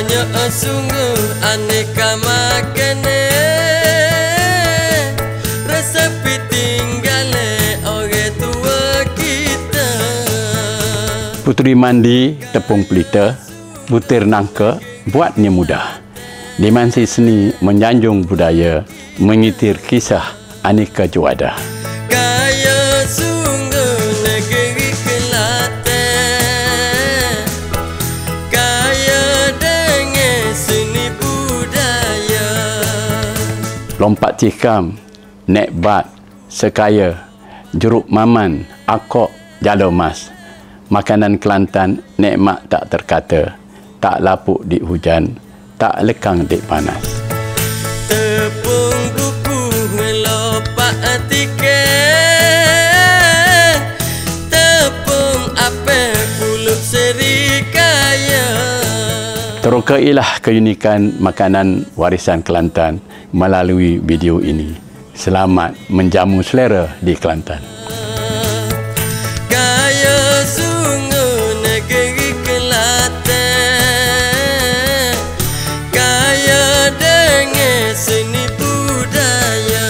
banyak sungguh aneka makanan, resepi tinggale orang tua kita. Puteri mandi tepung pelita, butir nangka, buatnya mudah. Dimensi seni menyanjung budaya, mengitir kisah aneka juada. Kaya sungguh negeri Kelantan, kaya dengan seni budaya. Lompat tikam, nek bat, sekaya, jeruk maman, akok, jalo mas. Makanan Kelantan nikmat tak terkata, tak lapuk di hujan, tak lekang di panas. Tepung buku ngelopak tiket, tepung apel puluh serikaya. Terukailah keunikan makanan warisan Kelantan melalui video ini. Selamat menjamu selera di Kelantan. Kaya sungguh negeri Kelantan, kaya dengan seni budaya.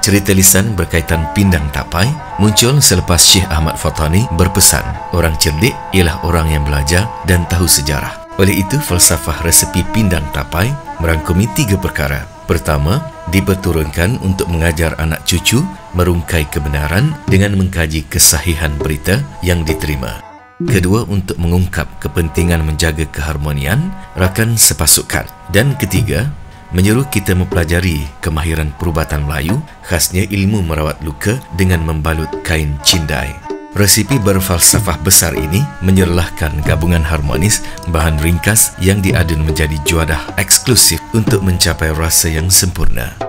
Cerita lisan berkaitan pindang tapai muncul selepas Syekh Ahmad Fatani berpesan, orang cerdik ialah orang yang belajar dan tahu sejarah. Oleh itu, falsafah resepi pindang tapai merangkumi 3 perkara. Pertama, diperturunkan untuk mengajar anak cucu merungkai kebenaran dengan mengkaji kesahihan berita yang diterima. Kedua, untuk mengungkap kepentingan menjaga keharmonian rakan sepasukan. Dan ketiga, menyeru kita mempelajari kemahiran perubatan Melayu, khasnya ilmu merawat luka dengan membalut kain cindai. Resipi berfalsafah besar ini menyerlahkan gabungan harmonis bahan ringkas yang diadun menjadi juadah eksklusif untuk mencapai rasa yang sempurna.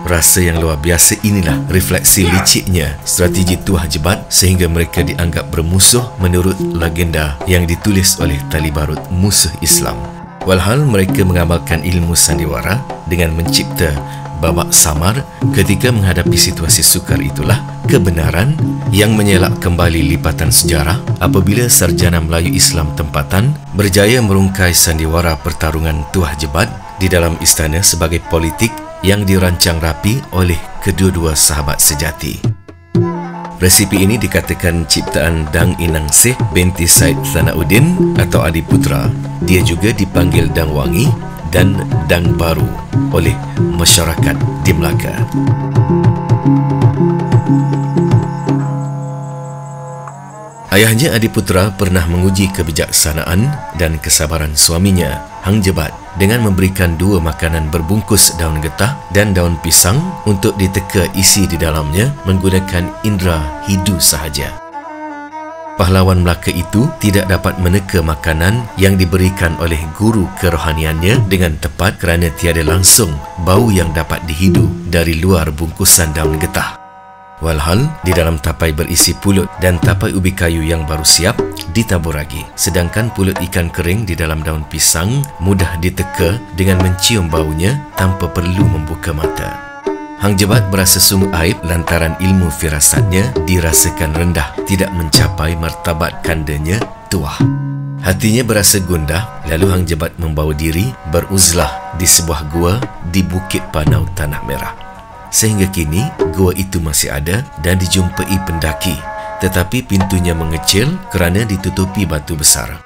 Rasa yang luar biasa inilah refleksi liciknya strategi Tuah Jebat sehingga mereka dianggap bermusuh menurut legenda yang ditulis oleh Tali Barut musuh Islam. Walhal mereka mengamalkan ilmu sandiwara dengan mencipta babak samar ketika menghadapi situasi sukar. Itulah kebenaran yang menyelak kembali lipatan sejarah apabila sarjana Melayu Islam tempatan berjaya merungkai sandiwara pertarungan Tuah Jebat di dalam istana sebagai politik yang dirancang rapi oleh kedua-dua sahabat sejati. Resipi ini dikatakan ciptaan Dang Inang Seh binti Said Sanauddin atau Adiputra. Dia juga dipanggil Dang Wangi dan Dang Baru oleh masyarakat di Melaka. Ayahnya Adiputra pernah menguji kebijaksanaan dan kesabaran suaminya, Hang Jebat, dengan memberikan 2 makanan berbungkus daun getah dan daun pisang untuk diteka isi di dalamnya menggunakan indera hidu sahaja. Pahlawan Melaka itu tidak dapat meneka makanan yang diberikan oleh guru kerohaniannya dengan tepat kerana tiada langsung bau yang dapat dihidu dari luar bungkusan daun getah. Walhal, di dalam tapai berisi pulut dan tapai ubi kayu yang baru siap ditabur ragi. Sedangkan pulut ikan kering di dalam daun pisang mudah diteka dengan mencium baunya tanpa perlu membuka mata. Hang Jebat berasa sungguh aib lantaran ilmu firasatnya dirasakan rendah, tidak mencapai martabat kandanya Tuah. Hatinya berasa gundah, lalu Hang Jebat membawa diri beruzlah di sebuah gua di Bukit Panau Tanah Merah. Sehingga kini, gua itu masih ada dan dijumpai pendaki, tetapi pintunya mengecil kerana ditutupi batu besar.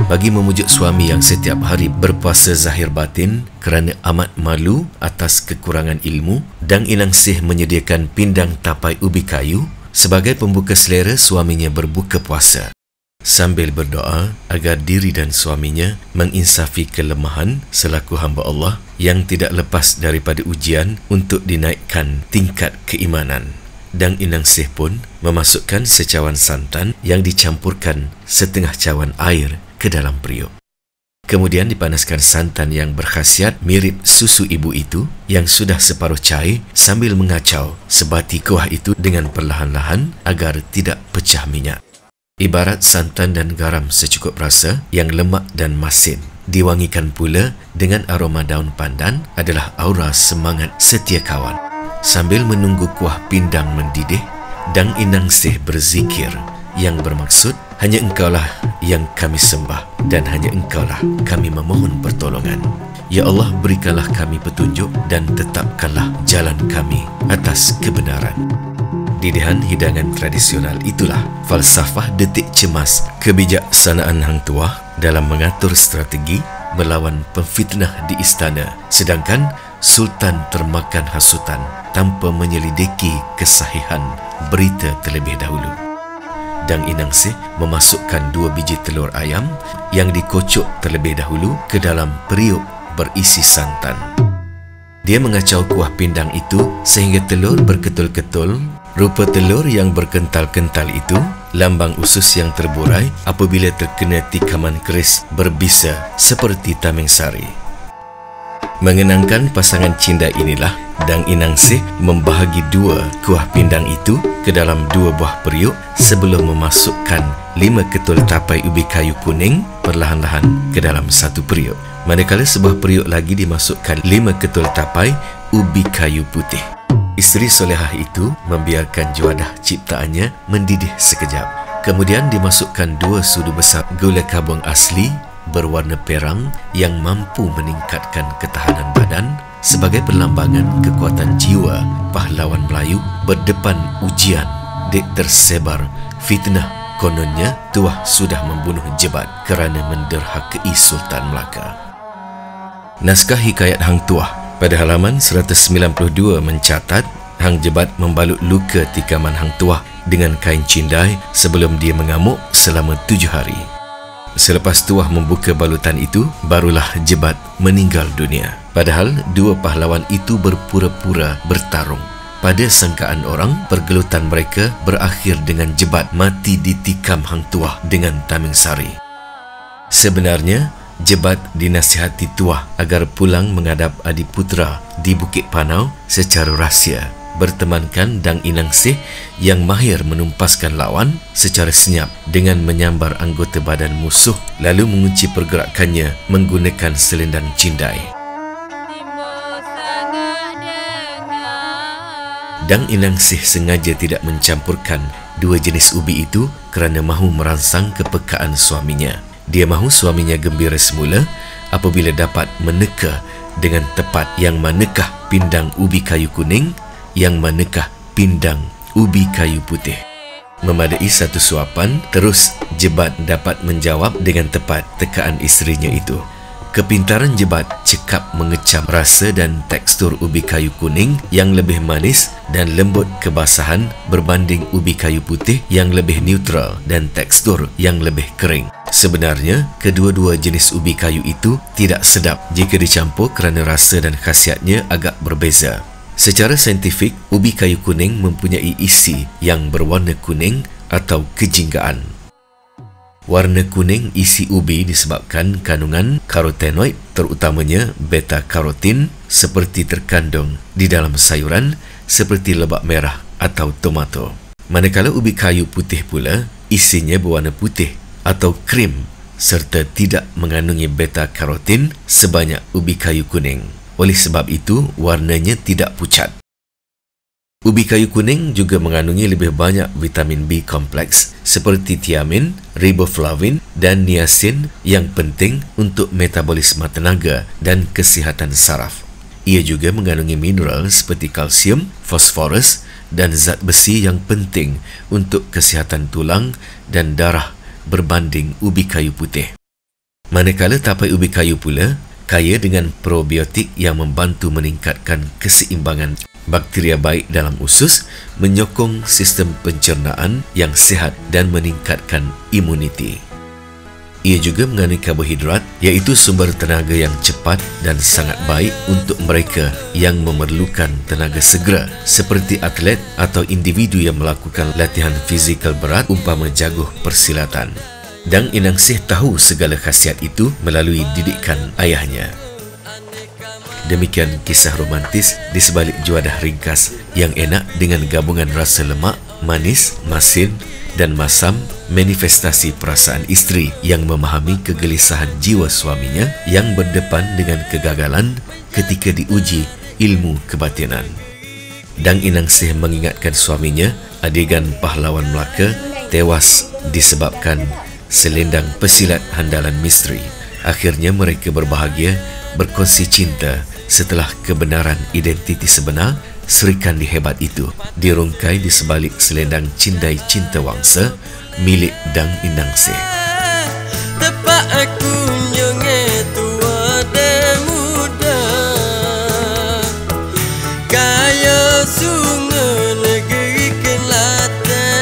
Bagi memujuk suami yang setiap hari berpuasa zahir batin kerana amat malu atas kekurangan ilmu, Dang Inang Seh menyediakan pindang tapai ubi kayu sebagai pembuka selera suaminya berbuka puasa, sambil berdoa agar diri dan suaminya menginsafi kelemahan selaku hamba Allah yang tidak lepas daripada ujian untuk dinaikkan tingkat keimanan. Dang Inang Seh pun memasukkan secawan santan yang dicampurkan setengah cawan air ke dalam periuk. Kemudian dipanaskan santan yang berkhasiat mirip susu ibu itu yang sudah separuh cair sambil mengacau sebati kuah itu dengan perlahan-lahan agar tidak pecah minyak. Ibarat santan dan garam secukup rasa yang lemak dan masin. Diwangikan pula dengan aroma daun pandan adalah aura semangat setia kawan. Sambil menunggu kuah pindang mendidih, Dang Inangsih berzikir yang bermaksud, hanya Engkaulah yang kami sembah dan hanya Engkaulah kami memohon pertolongan. Ya Allah, berikanlah kami petunjuk dan tetapkanlah jalan kami atas kebenaran. Didihan hidangan tradisional itulah falsafah detik cemas kebijaksanaan Hang Tuah dalam mengatur strategi melawan pemfitnah di istana, sedangkan Sultan termakan hasutan tanpa menyelidiki kesahihan berita terlebih dahulu. Dang Inangsih memasukkan 2 biji telur ayam yang dikocok terlebih dahulu ke dalam periuk berisi santan. Dia mengacau kuah pindang itu sehingga telur berketul-ketul. Rupa telur yang berkental-kental itu lambang usus yang terburai apabila terkena tikaman keris berbisa seperti tameng sari. Mengenangkan pasangan cinta inilah, Dang Inangsih membahagi 2 kuah pindang itu ke dalam 2 buah periuk sebelum memasukkan 5 ketul tapai ubi kayu kuning perlahan-lahan ke dalam 1 periuk. Manakala sebuah periuk lagi dimasukkan 5 ketul tapai ubi kayu putih. Isteri solehah itu membiarkan juadah ciptaannya mendidih sekejap. Kemudian dimasukkan 2 sudu besar gula kabung asli berwarna perang yang mampu meningkatkan ketahanan badan sebagai perlambangan kekuatan jiwa pahlawan Melayu berdepan ujian dek tersebar fitnah. Kononnya Tuah sudah membunuh Jebat kerana menderhakai Sultan Melaka. Naskah hikayat Hang Tuah pada halaman 192 mencatat Hang Jebat membalut luka tikaman Hang Tuah dengan kain cindai sebelum dia mengamuk selama 7 hari. Selepas Tuah membuka balutan itu, barulah Jebat meninggal dunia. Padahal 2 pahlawan itu berpura-pura bertarung. Pada sangkaan orang, pergelutan mereka berakhir dengan Jebat mati ditikam Hang Tuah dengan tameng sari. Sebenarnya, Jebat dinasihati Tuah agar pulang menghadap adiputra di Bukit Panau secara rahsia, bertemankan Dang Inangsih yang mahir menumpaskan lawan secara senyap dengan menyambar anggota badan musuh lalu mengunci pergerakannya menggunakan selendang cindai. Dang Inangsih sengaja tidak mencampurkan 2 jenis ubi itu kerana mahu merangsang kepekaan suaminya. Dia mahu suaminya gembira semula apabila dapat meneka dengan tepat yang manakah pindang ubi kayu kuning, yang manakah pindang ubi kayu putih. Memadai 1 suapan, terus Jebat dapat menjawab dengan tepat tekaan isterinya itu. Kepintaran Jebat cekap mengecam rasa dan tekstur ubi kayu kuning yang lebih manis dan lembut kebasahan berbanding ubi kayu putih yang lebih neutral dan tekstur yang lebih kering. Sebenarnya, kedua-dua jenis ubi kayu itu tidak sedap jika dicampur kerana rasa dan khasiatnya agak berbeza. Secara saintifik, ubi kayu kuning mempunyai isi yang berwarna kuning atau kejinggaan. Warna kuning isi ubi disebabkan kandungan karotenoid, terutamanya beta-karotin seperti terkandung di dalam sayuran seperti lebak merah atau tomato. Manakala ubi kayu putih pula, isinya berwarna putih atau krim serta tidak mengandungi beta-karotin sebanyak ubi kayu kuning. Oleh sebab itu, warnanya tidak pucat. Ubi kayu kuning juga mengandungi lebih banyak vitamin B kompleks seperti tiamin, riboflavin dan niacin yang penting untuk metabolisme tenaga dan kesihatan saraf. Ia juga mengandungi mineral seperti kalsium, fosforus dan zat besi yang penting untuk kesihatan tulang dan darah berbanding ubi kayu putih. Manakala tapai ubi kayu pula kaya dengan probiotik yang membantu meningkatkan keseimbangan bakteria baik dalam usus, menyokong sistem pencernaan yang sihat dan meningkatkan imuniti. Ia juga mengandungi karbohidrat, iaitu sumber tenaga yang cepat dan sangat baik untuk mereka yang memerlukan tenaga segera, seperti atlet atau individu yang melakukan latihan fizikal berat umpama jaguh persilatan. Dang Inangsih tahu segala khasiat itu melalui didikan ayahnya. Demikian kisah romantis di sebalik juadah ringkas yang enak dengan gabungan rasa lemak, manis, masin dan masam, manifestasi perasaan isteri yang memahami kegelisahan jiwa suaminya yang berdepan dengan kegagalan ketika diuji ilmu kebatinan. Dang Inang Seh mengingatkan suaminya adegan pahlawan Melaka tewas disebabkan selendang pesilat handalan misteri. Akhirnya mereka berbahagia berkongsi cinta setelah kebenaran identiti sebenar Sri Kandi hebat itu dirungkai di sebalik selendang cindai cinta wangsa milik Dang Inang Seh. Tepat aku nyonge tua dan muda, kaya sungai negeri Kelantan,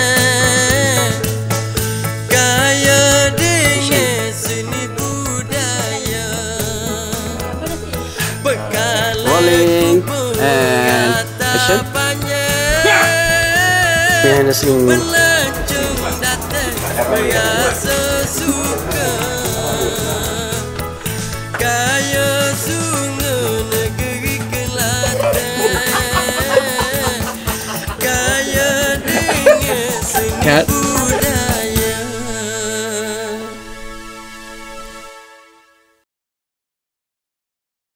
kaya dengan seni budaya. Rolling and action. Behind the scene. Melancong datang biasa suka, kaya sungai negeri Kelantan, kaya dengan seni budaya.